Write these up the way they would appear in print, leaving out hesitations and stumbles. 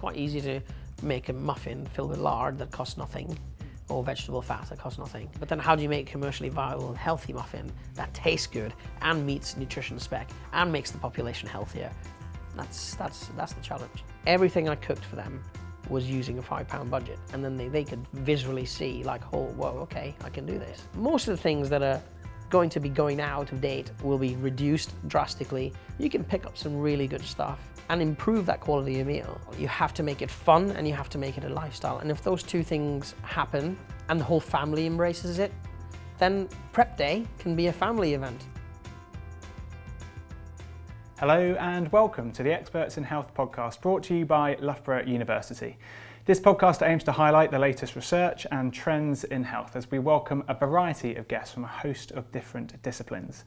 quite easy to make a muffin filled with lard that costs nothing, or vegetable fat that costs nothing. But then how do you make a commercially viable, healthy muffin that tastes good and meets nutrition spec and makes the population healthier? That's the challenge. Everything I cooked for them was using a £5 budget, and then they could visually see like, oh, whoa, okay, I can do this. Most of the things that are going to be going out of date will be reduced drastically. You can pick up some really good stuff and improve that quality of meal. You have to make it fun and you have to make it a lifestyle. And if those two things happen and the whole family embraces it, then prep day can be a family event. Hello and welcome to the Experts in Health podcast, brought to you by Loughborough University. This podcast aims to highlight the latest research and trends in health as we welcome a variety of guests from a host of different disciplines.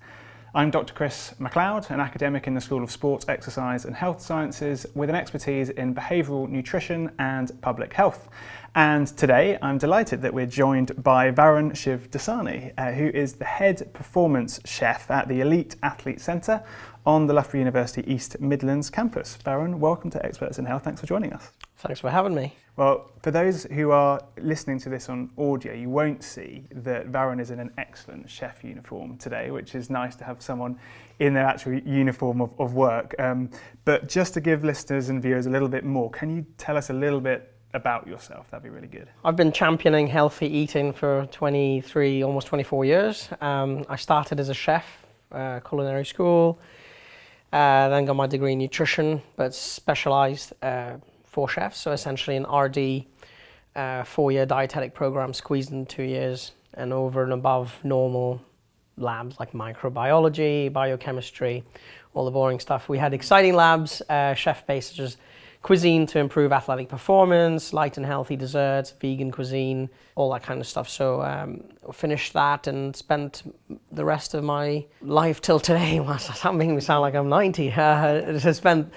I'm Dr. Chris MacLeod, an academic in the School of Sports, Exercise and Health Sciences with an expertise in behavioural nutrition and public health. And today I'm delighted that we're joined by Varun Shivdasani, who is the head performance chef at the Elite Athlete Centre on the Loughborough University East Midlands campus. Varun, welcome to Experts in Health. Thanks for joining us. Thanks for having me. Well, for those who are listening to this on audio, you won't see that Varun is in an excellent chef uniform today, which is nice to have someone in their actual uniform of work. But just to give listeners and viewers a little bit more, can you tell us a little bit about yourself? That'd be really good. I've been championing healthy eating for 23, almost 24 years. I started as a chef, culinary school, then got my degree in nutrition, but specialised for chefs, so essentially an RD 4-year dietetic program squeezed in 2 years, and over and above normal labs like microbiology, biochemistry, all the boring stuff. We had exciting labs, chef-based, such as cuisine to improve athletic performance, light and healthy desserts, vegan cuisine, all that kind of stuff. So finished that and spent the rest of my life till today. That makes me sound like I'm 90. I spent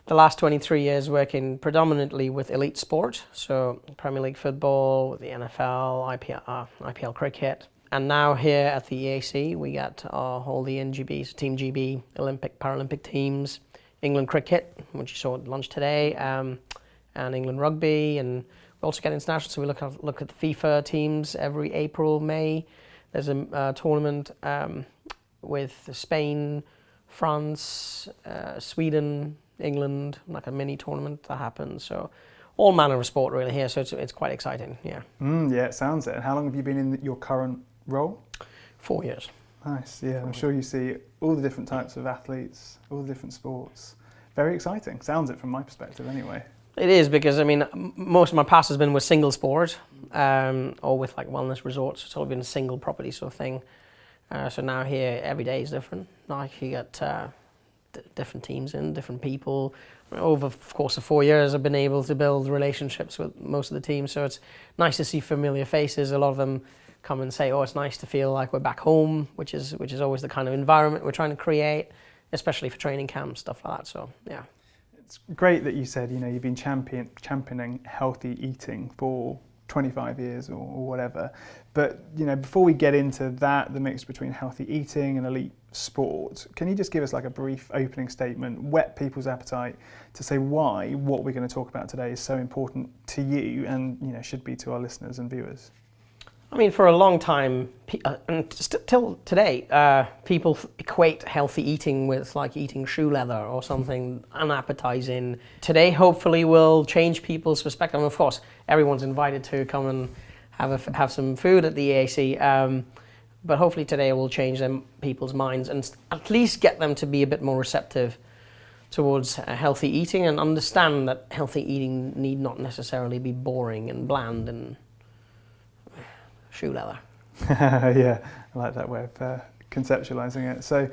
the last 23 years working predominantly with elite sport, so Premier League football, the NFL, IPL cricket. And now here at the EAC, we get all the NGBs, Team GB, Olympic, Paralympic teams, England cricket, which you saw at lunch today, and England rugby. And we also get international, so we look at the FIFA teams every April, May. There's a tournament with Spain, France, Sweden, England, like a mini tournament that happens. So all manner of sport really here, so it's quite exciting, yeah. Yeah, it sounds it. And how long have you been in your current role? 4 years. Nice, yeah. I'm sure you see all the different types of athletes, all the different sports. Very exciting, sounds it from my perspective anyway. It is, because I mean, most of my past has been with single sport, or with like wellness resorts. It's all been a single property sort of thing. So now here, every day is different. Like you get different teams in, different people. Over the course of 4 years, I've been able to build relationships with most of the teams, so it's nice to see familiar faces. A lot of them come and say, oh, it's nice to feel like we're back home, which is always the kind of environment we're trying to create, especially for training camps, stuff like that. So yeah. It's great that you said, you've been championing healthy eating for 25 years or whatever. But, before we get into that, the mix between healthy eating and elite sport, can you just give us like a brief opening statement, whet people's appetite to say why what we're going to talk about today is so important to you and, should be to our listeners and viewers? I mean, for a long time, and till today, people equate healthy eating with like eating shoe leather or something unappetizing. Today, hopefully, will change people's perspective. And of course, everyone's invited to come and have some food at the EAC. But hopefully today will change people's minds and at least get them to be a bit more receptive towards healthy eating and understand that healthy eating need not necessarily be boring and bland and shoe leather. Yeah, I like that way of conceptualizing it. So,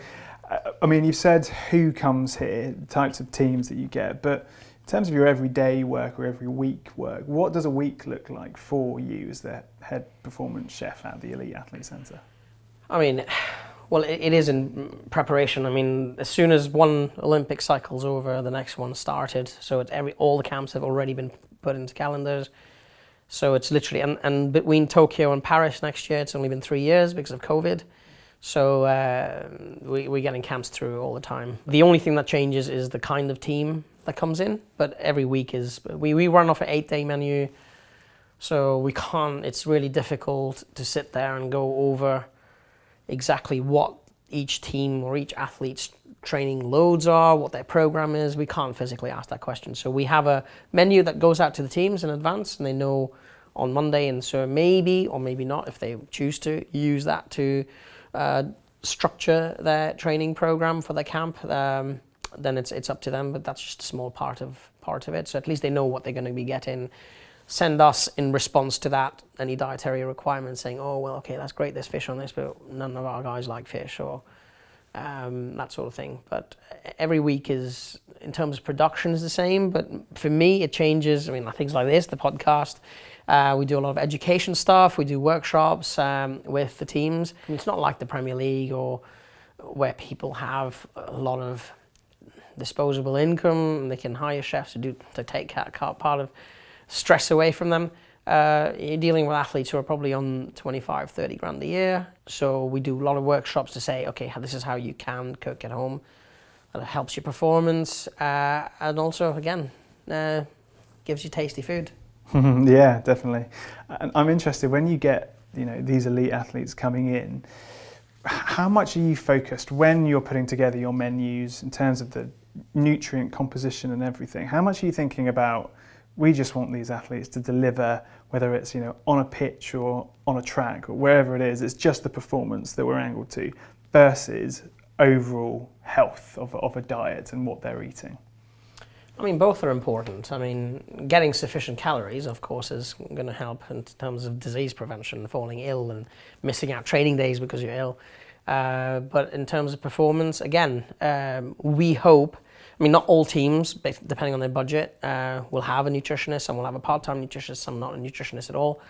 I mean, you've said who comes here, the types of teams that you get, but in terms of your everyday work or every week work, what does a week look like for you as the head performance chef at the Elite Athlete Centre? I mean, well, it is in preparation. I mean, as soon as one Olympic cycle's over, the next one started. So it's all the camps have already been put into calendars. So it's literally, and between Tokyo and Paris next year, it's only been 3 years because of COVID. So we're getting camps through all the time. The only thing that changes is the kind of team that comes in, but every week we run off an 8-day menu, so we can't. It's really difficult to sit there and go over exactly what each team or each athlete's training loads are, what their program is. We can't physically ask that question. So we have a menu that goes out to the teams in advance, and they know on Monday, and so maybe or maybe not, if they choose to use that to structure their training program for their camp, then it's up to them. But that's just a small part of it. So at least they know what they're going to be getting. Send us in response to that any dietary requirements, saying, oh well, okay, that's great, there's fish on this, but none of our guys like fish, or that sort of thing. But every week is, in terms of production, is the same, but for me it changes. I mean, things like this, the podcast, we do a lot of education stuff, we do workshops with the teams. I mean, it's not like the Premier League, or where people have a lot of disposable income and they can hire chefs to take part of stress away from them. You're dealing with athletes who are probably on 25, 30 grand a year. So we do a lot of workshops to say, okay, this is how you can cook at home. And it helps your performance, and also, again, gives you tasty food. Yeah, definitely. And I'm interested, when you get, these elite athletes coming in, how much are you focused when you're putting together your menus in terms of the nutrient composition and everything? How much are you thinking about, we just want these athletes to deliver, whether it's on a pitch or on a track or wherever it is, it's just the performance that we're angled to, versus overall health of a diet and what they're eating? I mean, both are important. I mean, getting sufficient calories, of course, is going to help in terms of disease prevention, falling ill and missing out training days because you're ill. But in terms of performance, again, we hope, I mean, not all teams, depending on their budget, will have a nutritionist. Some will have a part-time nutritionist, some not a nutritionist at all.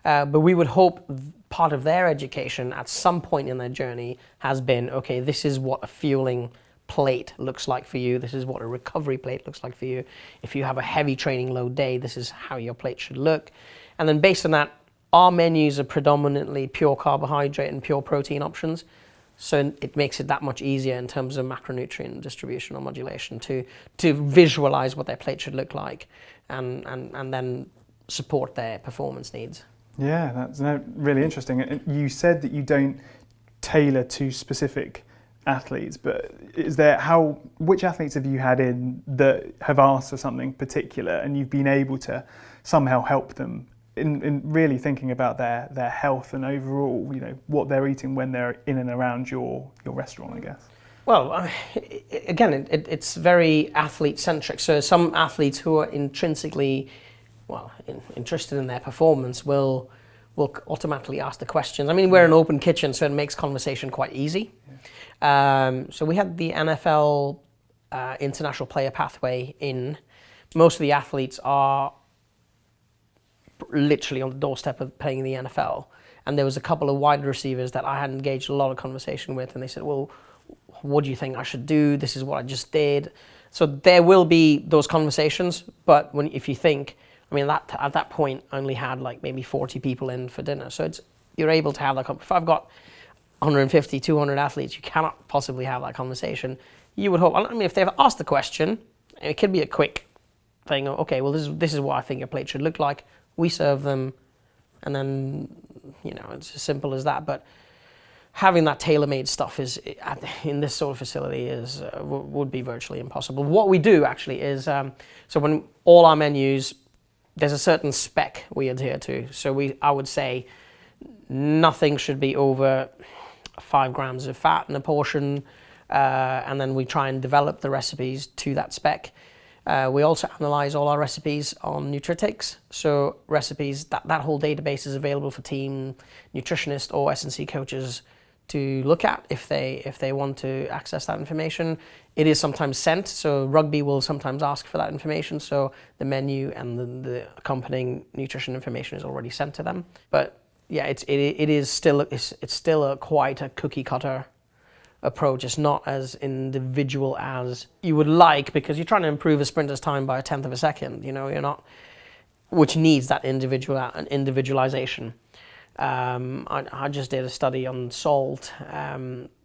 But we would hope part of their education at some point in their journey has been, okay, this is what a fueling plate looks like for you. This is what a recovery plate looks like for you. If you have a heavy training load day, this is how your plate should look. And then based on that, our menus are predominantly pure carbohydrate and pure protein options. So it makes it that much easier in terms of macronutrient distribution or modulation to visualize what their plate should look like, and then support their performance needs. Yeah, that's really interesting. And you said that you don't tailor to specific athletes, but which athletes have you had in that have asked for something particular and you've been able to somehow help them in really thinking about their health and overall, what they're eating when they're in and around your restaurant, I guess? Well, again, it's very athlete-centric. So some athletes who are intrinsically, interested in their performance will automatically ask the questions. I mean, we're an open kitchen, so it makes conversation quite easy. Yeah. So we had the NFL international player pathway in. Most of the athletes are literally on the doorstep of playing in the NFL. And there was a couple of wide receivers that I had engaged a lot of conversation with, and they said, well, what do you think I should do? This is what I just did. So there will be those conversations, but if you think, I mean, at that point, I only had like maybe 40 people in for dinner. So you're able to have that. If I've got 150, 200 athletes, you cannot possibly have that conversation. You would hope, I mean, if they've asked the question, it could be a quick thing. Okay, well, this is what I think your plate should look like. We serve them, and then, it's as simple as that. But having that tailor-made stuff in this sort of facility would be virtually impossible. What we do actually is, so when all our menus, there's a certain spec we adhere to. So I would say nothing should be over 5 grams of fat in a portion, and then we try and develop the recipes to that spec. We also analyze all our recipes on Nutritious. So recipes, that whole database is available for team nutritionists or S&C coaches to look at if they want to access that information. It is sometimes sent, so rugby will sometimes ask for that information, so the menu and the accompanying nutrition information is already sent to them. But yeah, it is still quite a cookie cutter approach. It's not as individual as you would like, because you're trying to improve a sprinter's time by 1/10 of a second. You're not, which needs that individualization. I just did a study on salt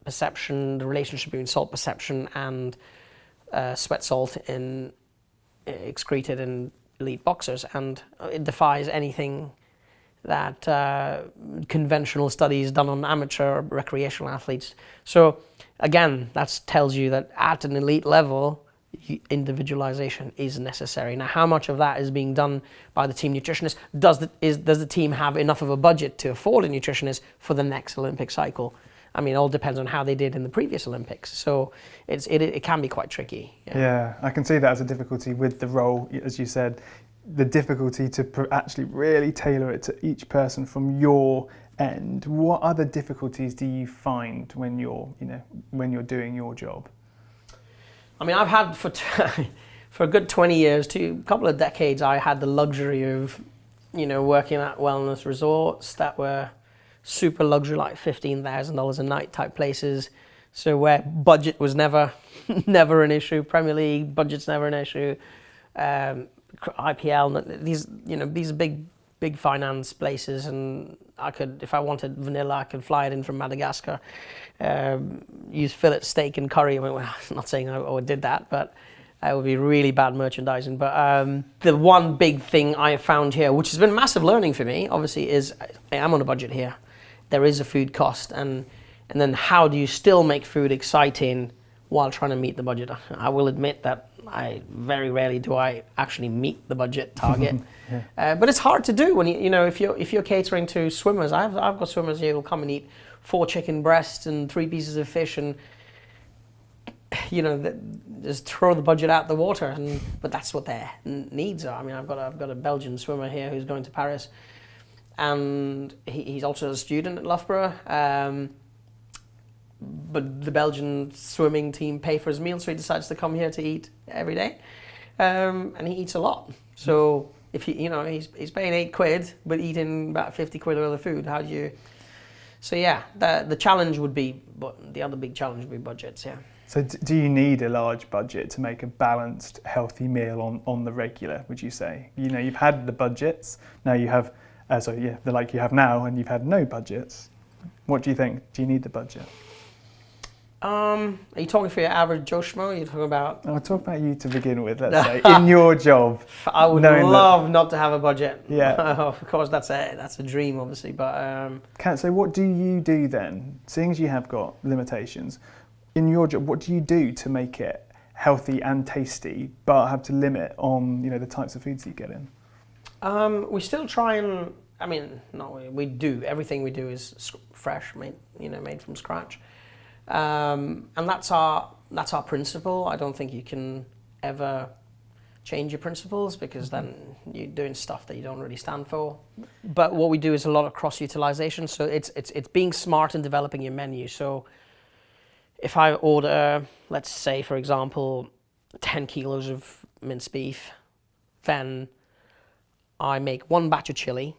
perception, the relationship between salt perception and sweat salt in excreted in elite boxers, and it defies anything that conventional studies done on amateur recreational athletes. So again, that tells you that at an elite level, individualization is necessary. Now, how much of that is being done by the team nutritionist? Does the team have enough of a budget to afford a nutritionist for the next Olympic cycle? I mean, it all depends on how they did in the previous Olympics. So it can be quite tricky. Yeah, I can see that as a difficulty with the role, as you said, the difficulty to actually really tailor it to each person from your end. What other difficulties do you find when you're doing your job? I mean, I've had for a good 20 years to a couple of decades, I had the luxury of, working at wellness resorts that were super luxury, like $15,000 a night type places. So where budget was never an issue. Premier League budget's never an issue. IPL, these are big finance places, and I could, if I wanted vanilla, I could fly it in from Madagascar, use fillet steak and curry. I mean, well, I'm not saying I did that, but it would be really bad merchandising. But the one big thing I have found here, which has been massive learning for me, obviously, is I am on a budget here. There is a food cost, and then how do you still make food exciting while trying to meet the budget? I will admit that I very rarely do I actually meet the budget target. Yeah. But it's hard to do when if you're catering to swimmers. I've got swimmers here who'll come and eat 4 chicken breasts and 3 pieces of fish, and just throw the budget out the water. But that's what their needs are. I mean, I've got a Belgian swimmer here who's going to Paris, and he's also a student at Loughborough. But the Belgian swimming team pay for his meal, so he decides to come here to eat every day, and he eats a lot. So if he's paying £8, but eating about 50 quid worth of food, how do you? So yeah, the challenge would be, but the other big challenge would be budgets. Yeah. So do you need a large budget to make a balanced, healthy meal on the regular? Would you say? You've had the budgets, now you have, like you have now, and you've had no budgets. What do you think? Do you need the budget? Are you talking for your average Joe Schmo? Are you talking about? I'll talk about you to begin with, let's say, in your job. I would love not to have a budget. Yeah. Of course, that's a dream, obviously, but... So what do you do then? Seeing as you have got limitations, in your job, what do you do to make it healthy and tasty, but have to limit on, the types of foods you get in? We still try and... I mean, no, we do. Everything we do is fresh, made from scratch. And that's our principle. I don't think you can ever change your principles, because then you're doing stuff that you don't really stand for. But what we do is a lot of cross-utilization. So it's being smart in developing your menu. So if I order, let's say, for example, 10 kilos of minced beef, then I make 1 batch of chili,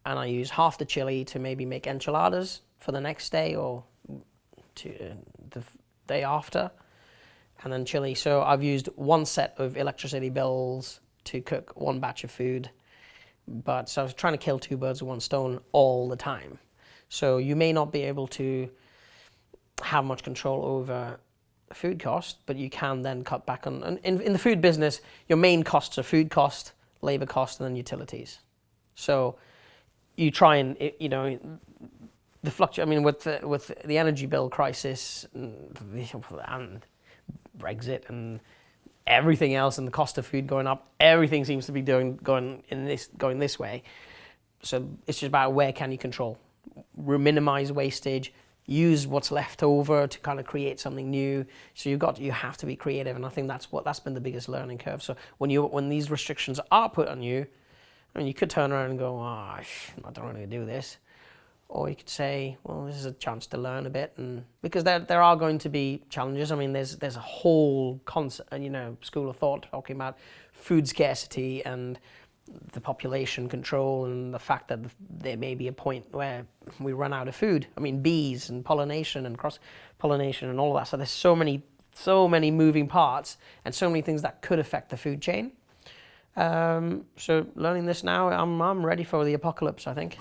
and I use half the chili to maybe make enchiladas for the next day or to the day after, and then chili. So I've used 1 set of electricity bills to cook 1 batch of food. But so I was trying to kill 2 birds with 1 stone all the time. So you may not be able to have much control over food cost, but you can then cut back on. And in the food business, your main costs are food cost, labor cost, and then utilities. So you try and the fluctuation. I mean, with the energy bill crisis and Brexit and everything else, and the cost of food going up, everything seems to be going this way. So it's just about where can you control, minimize wastage, use what's left over to kind of create something new. So you have to be creative, and I think that's been the biggest learning curve. So when these restrictions are put on you, I mean, you could turn around and go, I don't want to do this. Or you could say, well, this is a chance to learn a bit, and because there are going to be challenges. I mean, there's a whole school of thought talking about food scarcity and the population control, and the fact that there may be a point where we run out of food. I mean, bees and pollination and cross-pollination and all of that. So there's so many moving parts and so many things that could affect the food chain. So learning this now, I'm ready for the apocalypse, I think.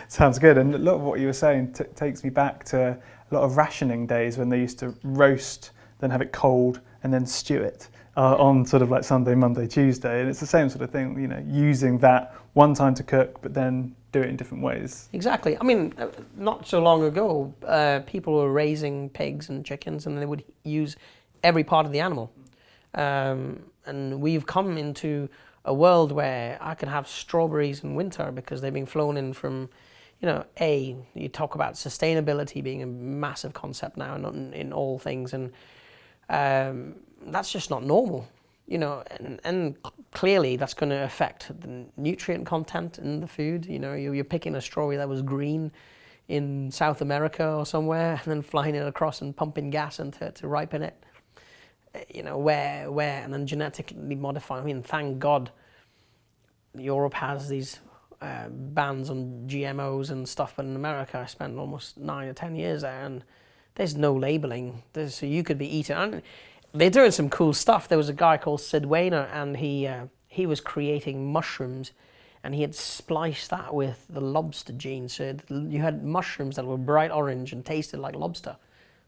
Sounds good. And a lot of what you were saying takes me back to a lot of rationing days when they used to roast, then have it cold, and then stew it on sort of like Sunday, Monday, Tuesday. And it's the same sort of thing, using that one time to cook, but then do it in different ways. Exactly. I mean, not so long ago, people were raising pigs and chickens, and they would use every part of the animal. And we've come into a world where I can have strawberries in winter because they've been flown in from, you talk about sustainability being a massive concept now in all things, and that's just not normal, and clearly that's going to affect the nutrient content in the food. You're picking a strawberry that was green in South America or somewhere, and then flying it across and pumping gas into it to ripen it. Where, and then genetically modify. I mean, thank God Europe has these bans on GMOs and stuff, but in America I spent almost 9 or 10 years there, and there's no labeling. So you could be eating. And they're doing some cool stuff. There was a guy called Sid Weiner, and he was creating mushrooms, and he had spliced that with the lobster gene. So you had mushrooms that were bright orange and tasted like lobster.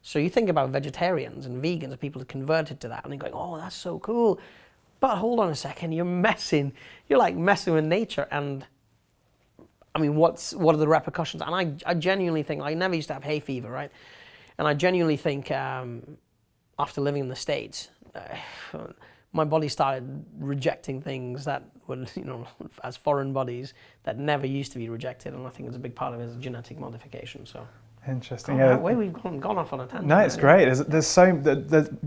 So you think about vegetarians and vegans and people that converted to that, and they're going, oh, that's so cool. But hold on a second, you're messing with nature. And I mean, what are the repercussions? And I genuinely think, I never used to have hay fever, right? And I genuinely think after living in the States, my body started rejecting things that were, as foreign bodies that never used to be rejected. And I think it's a big part of it is genetic modification. So. Interesting. Where we've gone off on a tangent. No, it's great. There's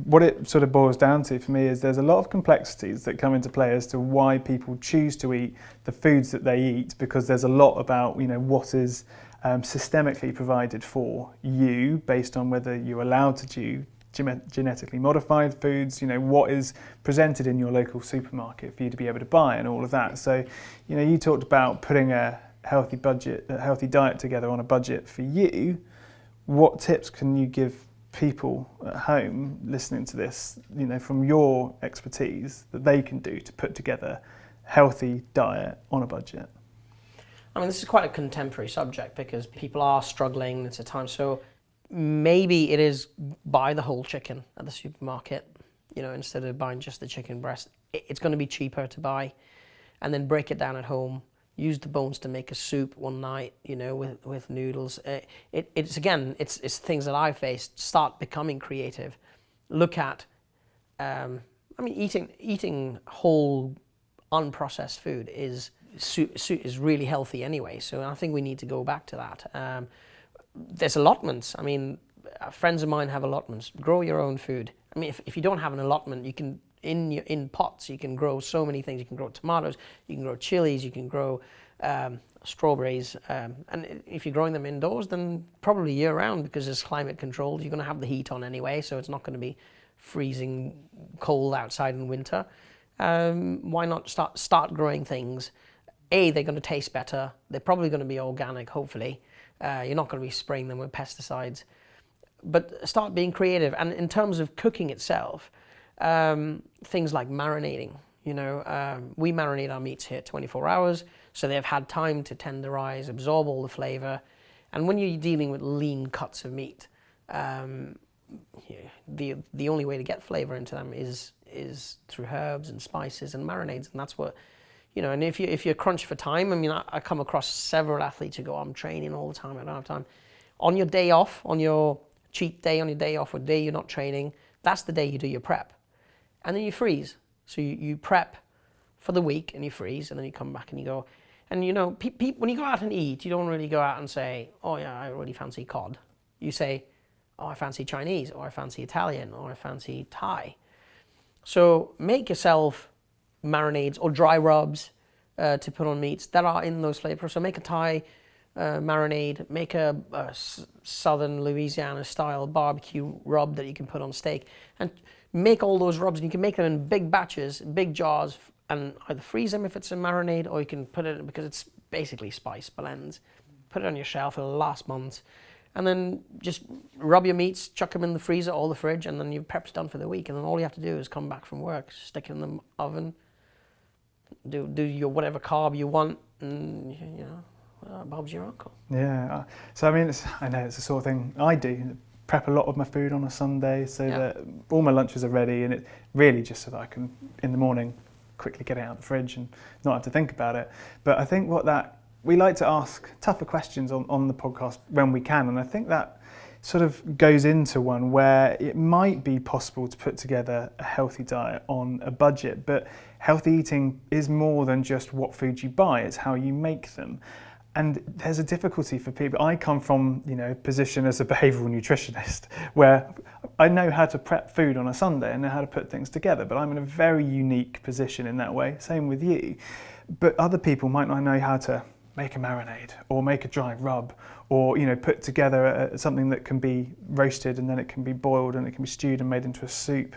what it sort of boils down to for me is there's a lot of complexities that come into play as to why people choose to eat the foods that they eat, because there's a lot about what is systemically provided for you based on whether you're allowed to do genetically modified foods, what is presented in your local supermarket for you to be able to buy and all of that. So, you talked about putting a healthy diet together on a budget for you. What tips can you give people at home listening to this, from your expertise, that they can do to put together a healthy diet on a budget? I mean, this is quite a contemporary subject because people are struggling. It's a time. So maybe it is buy the whole chicken at the supermarket, instead of buying just the chicken breast. It's going to be cheaper to buy, and then break it down at home. Use the bones to make a soup one night, with noodles. It's things that I faced. Start becoming creative. Look at, eating whole, unprocessed food is really healthy anyway. So I think we need to go back to that. There's allotments. I mean, friends of mine have allotments. Grow your own food. I mean, if you don't have an allotment, you can. In pots, you can grow so many things. You can grow tomatoes, you can grow chilies, you can grow strawberries. And if you're growing them indoors, then probably year round, because it's climate controlled. You're going to have the heat on anyway, so it's not going to be freezing cold outside in winter. Why not start growing things? They're going to taste better. They're probably going to be organic, hopefully. You're not going to be spraying them with pesticides. But start being creative. And in terms of cooking itself, things like marinating, we marinate our meats here 24 hours, so they've had time to tenderize, absorb all the flavor. And when you're dealing with lean cuts of meat, the only way to get flavor into them is through herbs and spices and marinades, and that's what, and if you're crunched for time, I mean, I come across several athletes who go, I'm training all the time, I don't have time. On your day off, on your cheat day, on your day off, or day you're not training, that's the day you do your prep. And then you freeze. So you prep for the week and you freeze, and then you come back and you go. And when you go out and eat, you don't really go out and say, oh yeah, I really fancy cod. You say, oh, I fancy Chinese, or I fancy Italian, or I fancy Thai. So make yourself marinades or dry rubs to put on meats that are in those flavors. So make a Thai marinade, make a southern Louisiana style barbecue rub that you can put on steak, and make all those rubs, and you can make them in big batches, big jars, and either freeze them if it's a marinade, or you can put it, because it's basically spice blends, put it on your shelf, it'll last months, and then just rub your meats, chuck them in the freezer or the fridge, and then your prep's done for the week, and then all you have to do is come back from work, stick it in the oven, do your whatever carb you want, and Bob's your uncle. Yeah, so I mean, I know it's the sort of thing I do. prep a lot of my food on a Sunday so Yeah. that all my lunches are ready, and it's really just so that I can, in the morning, quickly get it out of the fridge and not have to think about it. But I think we like to ask tougher questions on the podcast when we can, and I think that sort of goes into one where it might be possible to put together a healthy diet on a budget, but healthy eating is more than just what food you buy, it's how you make them. And there's a difficulty for people. I come from, a position as a behavioural nutritionist where I know how to prep food on a Sunday and know how to put things together, but I'm in a very unique position in that way. Same with you. But other people might not know how to make a marinade or make a dry rub, or put together something that can be roasted and then it can be boiled and it can be stewed and made into a soup.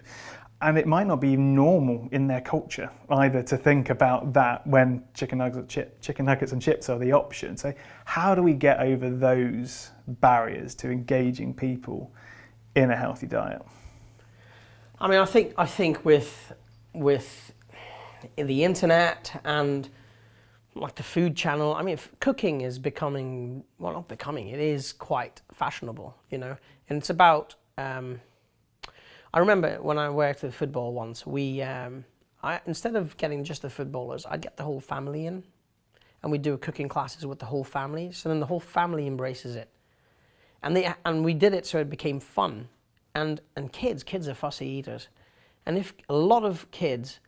And it might not be normal in their culture either to think about that when chicken nuggets and chips are the option. So how do we get over those barriers to engaging people in a healthy diet? I mean, I think with the internet and like the food channel, I mean, cooking is becoming, well, not becoming, it is quite fashionable, and it's about, I remember when I worked with football once, instead of getting just the footballers, I'd get the whole family in, and we'd do cooking classes with the whole family, so then the whole family embraces it. And we did it so it became fun, and kids are fussy eaters, and if a lot of kids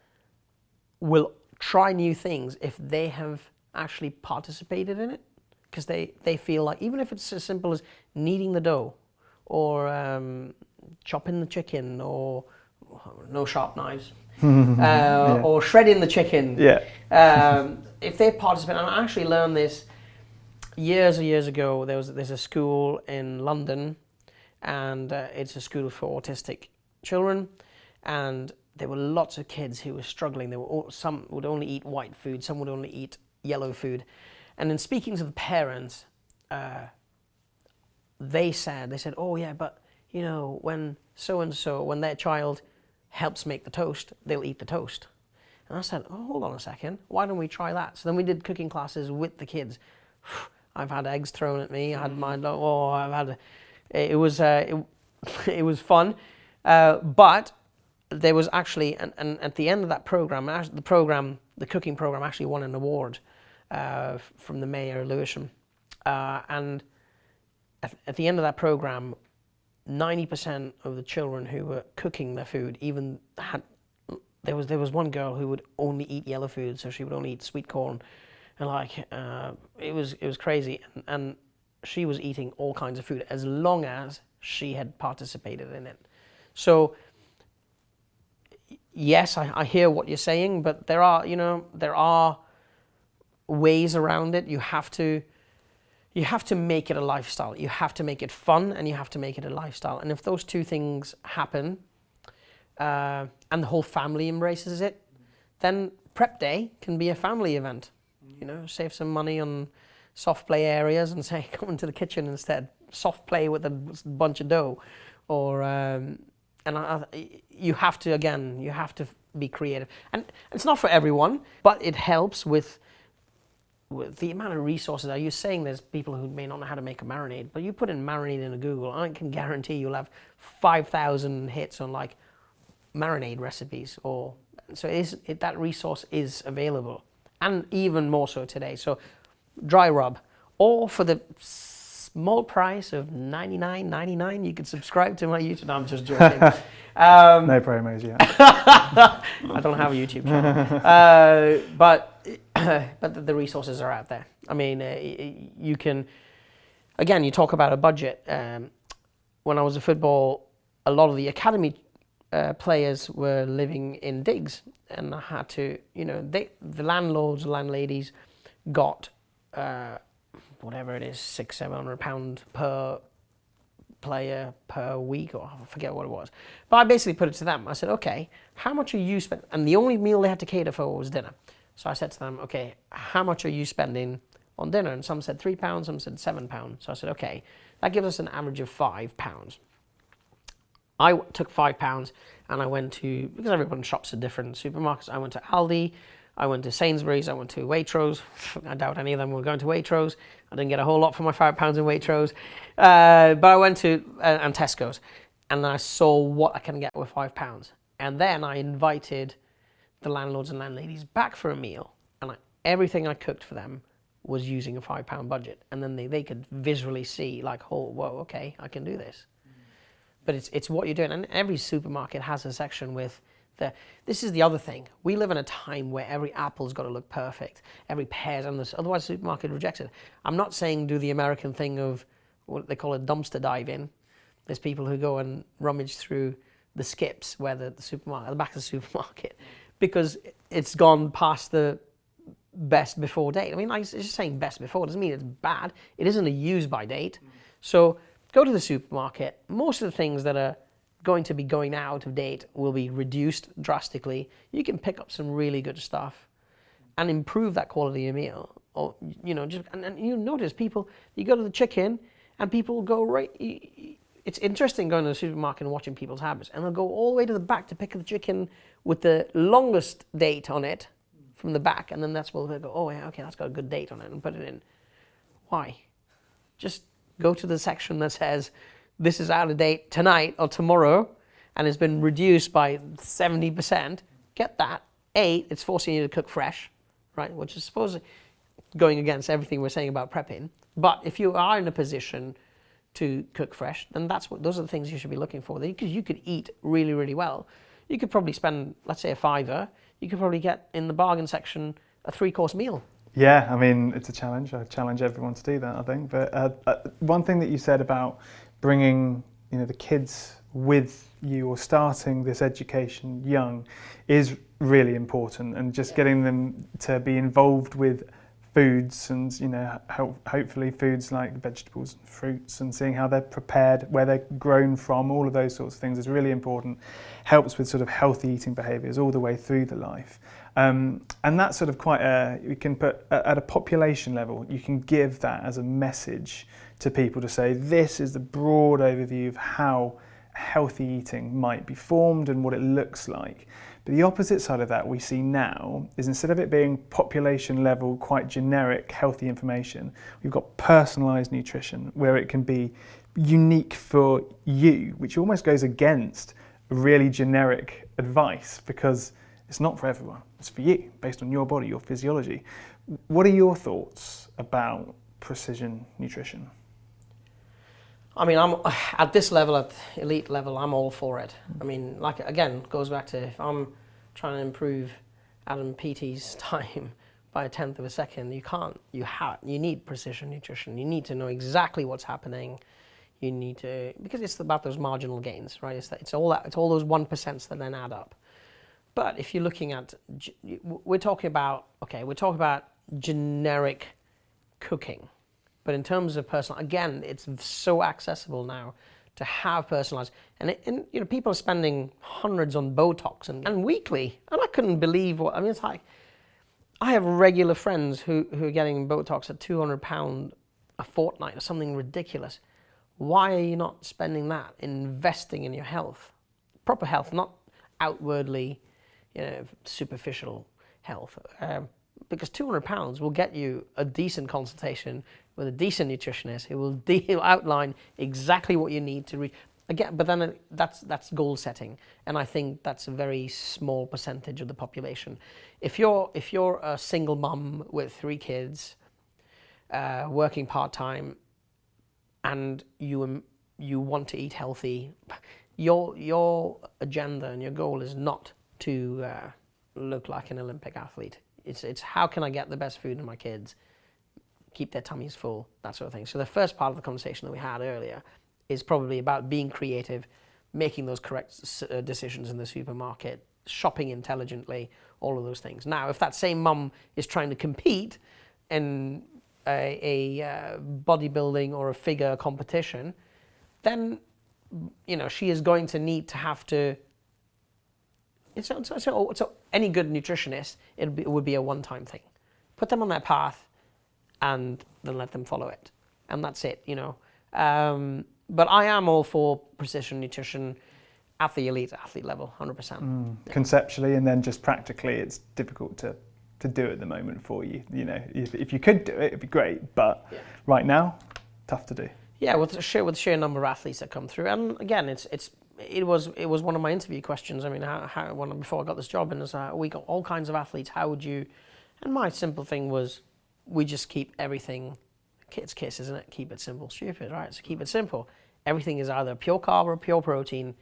will try new things if they have actually participated in it, because they feel like, even if it's as simple as kneading the dough or chopping the chicken, or no sharp knives, or shredding the chicken. If they participate, and I actually learned this years and years ago. There's a school in London, and it's a school for autistic children, and there were lots of kids who were struggling. Some would only eat white food, some would only eat yellow food. And in speaking to the parents, they said, oh yeah, but when so-and-so, when their child helps make the toast, they'll eat the toast. And I said, oh, hold on a second, why don't we try that? So then we did cooking classes with the kids. I've had eggs thrown at me, I had it was fun, but there was actually, and at the end of that program, the cooking program actually won an award from the mayor of Lewisham. And at the end of that program, 90% of the children who were cooking their food there was one girl who would only eat yellow food, so she would only eat sweet corn, and it was crazy, and she was eating all kinds of food as long as she had participated in it. So yes, I hear what you're saying, but there are ways around it. You have to make it a lifestyle. You have to make it fun, and you have to make it a lifestyle. And if those two things happen, and the whole family embraces it, then prep day can be a family event. Save some money on soft play areas and say, come into the kitchen instead. Soft play with a bunch of dough, or you have to be creative. And it's not for everyone, but it helps with the amount of resources. Are you saying there's people who may not know how to make a marinade, but you put in marinade into Google, I can guarantee you'll have 5,000 hits on like marinade recipes, that resource is available, and even more so today. So dry rub, or for the small price of $99.99, you can subscribe to my YouTube. No, I'm just joking. No promos yet. I don't have a YouTube channel, but the resources are out there. I mean, you can, again, you talk about a budget. When I was at football, a lot of the academy players were living in digs, and I had to, the landlords, landladies got whatever it is, £600-700 per player per week, or I forget what it was. But I basically put it to them. I said, okay, how much are you spending? And the only meal they had to cater for was dinner. So I said to them, okay, how much are you spending on dinner? And some said £3, some said £7. So I said, okay, that gives us an average of £5. I took £5 and I went to, because everyone shops at different supermarkets, I went to Aldi, I went to Sainsbury's, I went to Waitrose. I doubt any of them were going to Waitrose. I didn't get a whole lot for my £5 in Waitrose. But I went to and Tesco's, and I saw what I can get with £5. And then I invited the landlords and landladies back for a meal, and everything I cooked for them was using a £5 budget. And then they could visually see, like, oh, whoa, okay, I can do this. But it's what you're doing. And every supermarket has a section with this is the other thing. We live in a time where every apple's got to look perfect. Every pear's on this, otherwise the supermarket rejects it. I'm not saying do the American thing of what they call a dumpster diving. There's people who go and rummage through the skips where the supermarket, at the back of the supermarket, because it's gone past the best before date. I mean, like, it's just saying best before doesn't mean it's bad. It isn't a use by date. So go to the supermarket. Most of the things that are going to be going out of date will be reduced drastically. You can pick up some really good stuff and improve that quality of meal. Or, you know, just and you notice people, you go to the chicken and people go right. It's interesting going to the supermarket and watching people's habits, and they'll go all the way to the back to pick up the chicken with the longest date on it from the back, and then that's where they'll go, oh yeah, okay, that's got a good date on it, and put it in. Why? Just go to the section that says this is out of date tonight or tomorrow and has been reduced by 70%. Get that. It's forcing you to cook fresh, right? Which is supposedly going against everything we're saying about prepping. But if you are in a position to cook fresh, then those are the things you should be looking for. Because you could eat really, really well. You could probably spend, let's say, £5. You could probably get in the bargain section a 3-course meal. Yeah, I mean, it's a challenge. I challenge everyone to do that, I think. But one thing that you said about bringing, you know, the kids with you or starting this education young is really important, and just getting them to be involved with foods and, you know, hopefully foods like vegetables and fruits, and seeing how they're prepared, where they're grown from, all of those sorts of things is really important. Helps with sort of healthy eating behaviours all the way through the life. And that's sort of quite you can put at a population level, you can give that as a message to people to say, this is the broad overview of how healthy eating might be formed and what it looks like. But the opposite side of that we see now is, instead of it being population level, quite generic healthy information, we've got personalised nutrition where it can be unique for you, which almost goes against really generic advice, because it's not for everyone, it's for you, based on your body, your physiology. What are your thoughts about precision nutrition? I mean, I'm at this level, at elite level, I'm all for it. I mean, like, again, goes back to, if I'm trying to improve Adam Peaty's time by a 1/10 of a second, you need precision nutrition. You need to know exactly what's happening. You need to, because it's about those marginal gains, right? It's all those 1% that then add up. But if you're looking at, we're talking about generic cooking. But in terms of personal, again, it's so accessible now to have personalized. And you know, people are spending hundreds on Botox and weekly. And I couldn't believe what, I mean, it's like, I have regular friends who are getting Botox at £200 a fortnight or something ridiculous. Why are you not spending that investing in your health? Proper health, not outwardly, you know, superficial health. Because £200 will get you a decent consultation with a decent nutritionist who will outline exactly what you need to reach. Again, but then that's goal setting, and I think that's a very small percentage of the population. If you're a single mum with 3 kids, working part-time, and you want to eat healthy, your agenda and your goal is not to look like an Olympic athlete. It's how can I get the best food in my kids, keep their tummies full, that sort of thing. So the first part of the conversation that we had earlier is probably about being creative, making those correct decisions in the supermarket, shopping intelligently, all of those things. Now, if that same mum is trying to compete in a bodybuilding or a figure competition, then, you know, she is going to need to have to. So any good nutritionist, it would be a one-time thing. Put them on that path, and then let them follow it, and that's it. You know. But I am all for precision nutrition at the elite athlete level, 100%. Conceptually, and then just practically, it's difficult to to do at the moment for you? You know, if you could do it, it'd be great, but right now, tough to do. Yeah, with the sheer number of athletes that come through, and again, it was one of my interview questions. I mean, before I got this job, and we got all kinds of athletes. How would you? And my simple thing was, we just keep everything. It's KISS, isn't it? Keep it simple, stupid, right? So keep it simple. Everything is either pure carb or pure protein,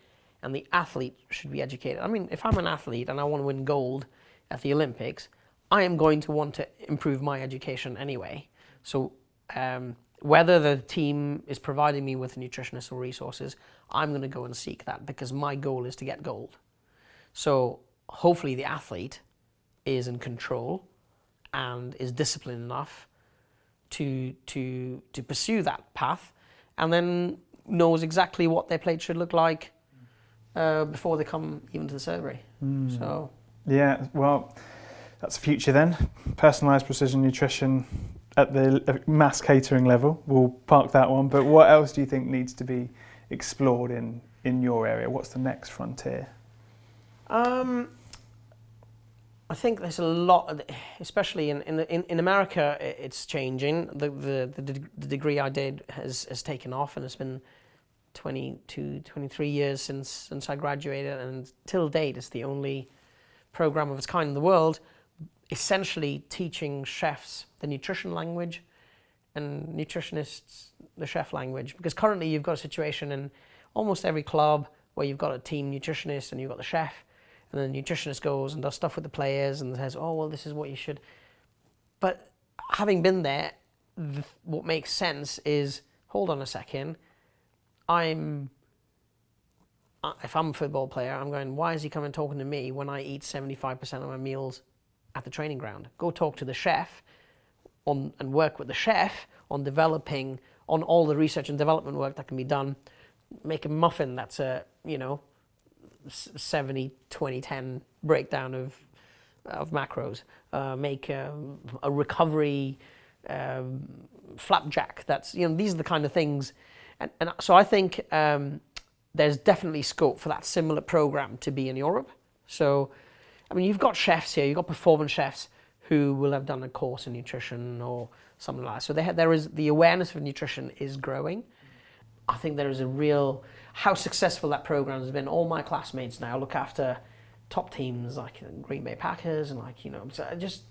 and the athlete should be educated. I mean, if I'm an athlete and I want to win gold at the Olympics, I am going to want to improve my education anyway. So whether the team is providing me with nutritionists or resources, I'm going to go and seek that because my goal is to get gold. So hopefully the athlete is in control and is disciplined enough to pursue that path, and then knows exactly what their plate should look like before they come even to the surgery. So yeah, well, that's the future then. Personalised precision nutrition at the mass catering level. We'll park that one. But what else do you think needs to be explored in your area? What's the next frontier? I think there's a lot, especially in America, it's changing. The degree I did has taken off, and it's been 22, 23 years since I graduated, and till date it's the only program of its kind in the world, essentially teaching chefs the nutrition language and nutritionists the chef language. Because currently you've got a situation in almost every club where you've got a team nutritionist and you've got the chef, and then the nutritionist goes and does stuff with the players and says, oh, well, this is what you should. But having been there, what makes sense is, hold on a second, if I'm a football player, I'm going, why is he coming talking to me when I eat 75% of my meals at the training ground? Go talk to the chef and work with the chef on developing, on all the research and development work that can be done. Make a muffin that's a, 70, 20, 10 breakdown of macros. Make a recovery flapjack. That's, these are the kind of things. And so I think there's definitely scope for that similar program to be in Europe. So, I mean, you've got chefs here, you've got performance chefs who will have done a course in nutrition or something like that. So there is, the awareness of nutrition is growing. I think there is a real, how successful that program has been. All my classmates now look after top teams like Green Bay Packers and just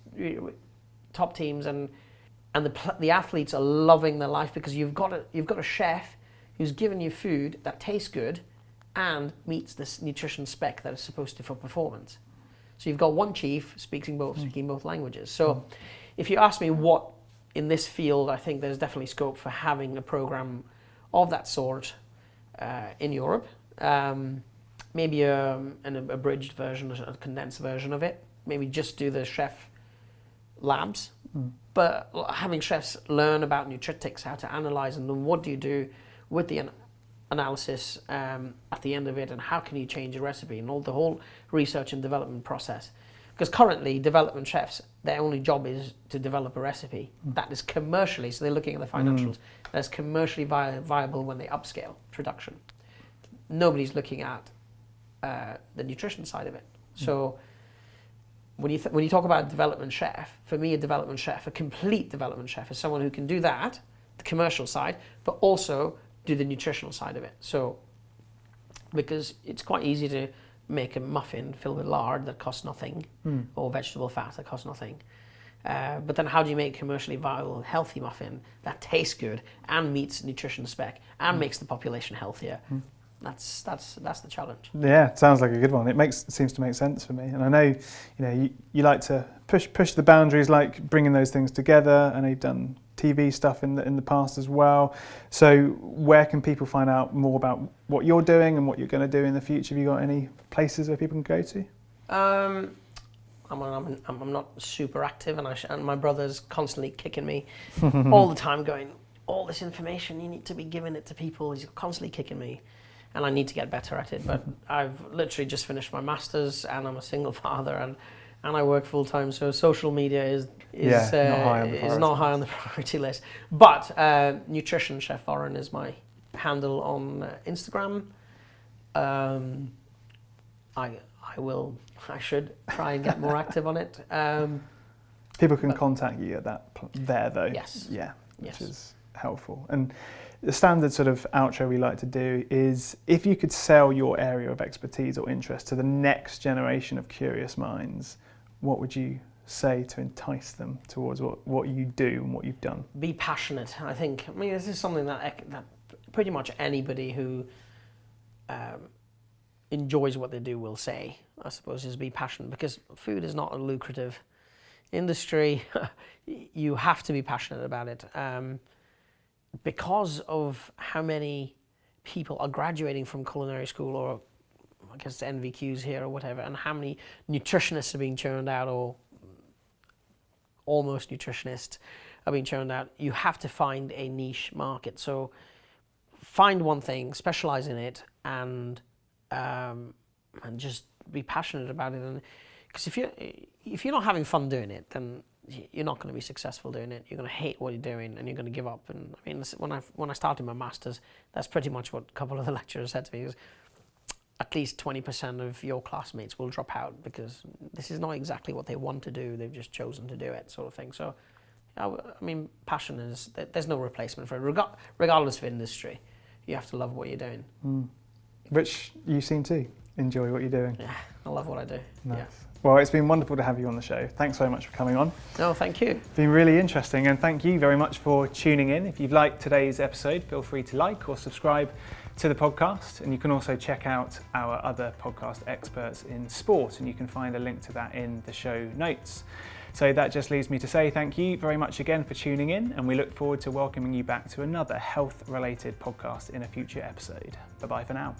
top teams, and the athletes are loving their life because you've got a chef who's given you food that tastes good and meets this nutrition spec that is supposed to for performance. So you've got one chief speaking both languages. So if you ask me what in this field, I think there's definitely scope for having a program of that sort in Europe. Maybe an abridged version, a condensed version of it. Maybe just do the chef labs. But having chefs learn about nutritics, how to analyze, and then what do you do with the analysis at the end of it, and how can you change a recipe, and all the whole research and development process. Because currently, development chefs, their only job is to develop a recipe that is commercially, so they're looking at the financials, that's commercially viable when they upscale production. Nobody's looking at the nutrition side of it. So when you talk about a development chef, for me, a complete development chef is someone who can do that, the commercial side, but also do the nutritional side of it. So, because it's quite easy to make a muffin filled with lard that costs nothing, or vegetable fat that costs nothing. But then how do you make a commercially viable, healthy muffin that tastes good and meets nutrition spec and makes the population healthier? That's the challenge. Yeah, it sounds like a good one. It seems to make sense for me. And I know, you like to push the boundaries, like bringing those things together. I know you've done TV stuff in the past as well. So where can people find out more about what you're doing and what you're going to do in the future? Have you got any places where people can go to? I'm not super active, and my brother's constantly kicking me all the time, going, all this information, you need to be giving it to people. He's constantly kicking me, and I need to get better at it. But I've literally just finished my master's, and I'm a single father, and I work full time. So social media is not high on the priority list. But Nutrition Chef Varun is my handle on Instagram. I should try and get more active on it. People can contact you at there though. Yes. Yeah, which Yes. is helpful. And the standard sort of outro we like to do is, if you could sell your area of expertise or interest to the next generation of curious minds, what would you say to entice them towards what you do and what you've done? Be passionate. I think. I mean, this is something that pretty much anybody who enjoys what they do will say, I suppose, is be passionate, because food is not a lucrative industry. You have to be passionate about it, because of how many people are graduating from culinary school, or I guess NVQs here or whatever, and how many nutritionists are being churned out, or almost nutritionists are being churned out. You have to find a niche market. So find one thing, specialize in it, and just be passionate about it. And because if you're not having fun doing it, then you're not going to be successful doing it. You're going to hate what you're doing, and you're going to give up. And I mean, when I started my masters, that's pretty much what a couple of the lecturers said to me: is at least 20% of your classmates will drop out because this is not exactly what they want to do. They've just chosen to do it, sort of thing. So, I mean, passion is, there's no replacement for it. Regardless of industry, you have to love what you're doing. Which you seem to enjoy what you're doing. Yeah, I love what I do. Nice. Yeah. Well, it's been wonderful to have you on the show. Thanks so much for coming on. No, thank you. It's been really interesting, and thank you very much for tuning in. If you've liked today's episode, feel free to like or subscribe to the podcast, and you can also check out our other podcast, Experts in Sport, and you can find a link to that in the show notes. So that just leaves me to say thank you very much again for tuning in, and we look forward to welcoming you back to another health-related podcast in a future episode. Bye-bye for now.